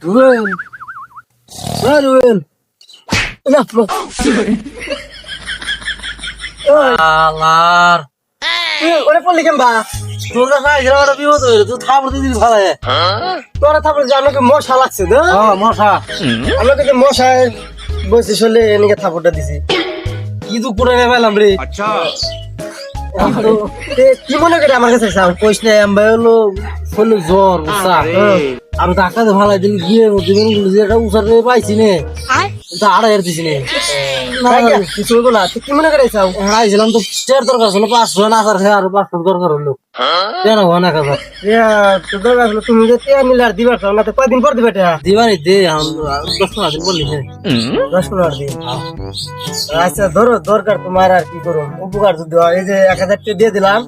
রুবেল রুবেল না আলার ওরে পড়লি কেমবা তোর না গেলা বিপদ হইলো তুই থাপড় দিবি ভালো তোরা তারপরে জানো মশা লাগছে তো মশা আমাকে যে মশায় বসে চলে এনেকে থাপড়টা দিছি কি তো করে নেবেলাম রে তো, কি মনে করে আমার কাছে চাও কইস না আমি হলো ফলে জ্বর উষা আমি ডাক্তার ভালো দিন গিয়ে যেটা উষার পাইছি নে তা আড়াই দিছি নে কিছু হইব না তুই কি মনে করে চাও আইছিলাম তো স্টের দরকার ছিল 500 না আর 500 দরকার হলো কেন হয় না কাজ তোর দরকার হলো তুমি যে 3 মিলার দিবার চাও না তো কয়দিন পর দিবে এটা দিবানি দে 10 দিন বললি না 10-15 দিন আচ্ছা ধরো দরকার তোমার আর কি করুন উপকার যদি হয় এই যে 1000 টাকা দিয়ে দিলাম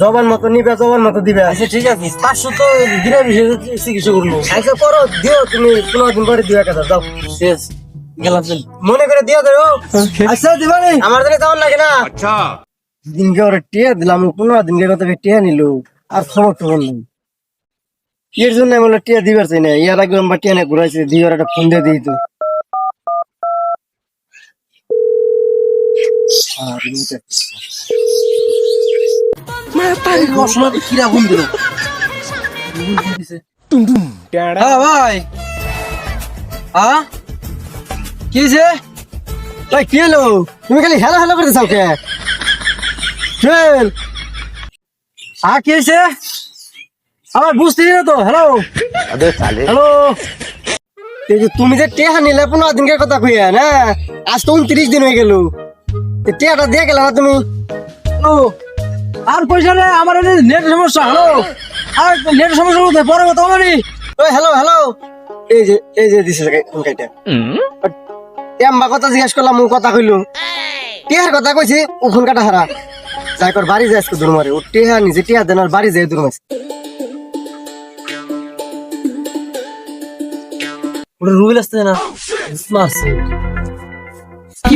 জবান মতো নিবে জবান মতো দিবে আচ্ছা ঠিক আছে 500 তো দিনে চিকিৎসা করলো আচ্ছা করো দিও তুমি 15 দিন পরে দিও 1000 দাও শেষ গেলাম চল মনে করে দিয়ে দেও আচ্ছা দিবানি আমার জন্য তেমন লাগে না আচ্ছা দিনকে ওরা টিয়া দিলাম 15 দিনকে কত টিয়া নিল আর খবর টবর নেই এর জন্য বলে টিয়া দিবার চাই না ইয়ার আগে আমরা টিয়া নিয়ে ঘুরাইছি দিয়ে ওরা একটা ফোন দিয়ে দিই তো কিরা ফোন দিল হ্যাঁ ভাই হ্যাঁ কি হয়েছে ভাই কি হলো তুমি খালি হেলা হেলা করতে চাও কে চল কি হয়েছে আমার বুঝতেছি না তো হ্যালো হ্যালো তুমি যে টেহা নিলে 15 দিনকার কথা কইয়া না আজ তো 29 দিন হয়ে গেল টেহাটা দিয়ে গেল না তুমি আর পয়সা নেই আমার নেট সমস্যা হ্যালো আর নেট সমস্যা হতে পরে কথা মানে ওই হ্যালো হ্যালো এই যে দিছে ফোন কাইটা এম্বা কথা জিজ্ঞেস করলাম ও কথা কইলো টেহার কথা কইছি ও ফোন কাটা হারা যাই কর বাড়ি যাই আজকে দূর মারে ও টেহা নিজে টেহা দেন আর বাড়ি যাই দূর মারে রুবেল আসছে না মারছে কি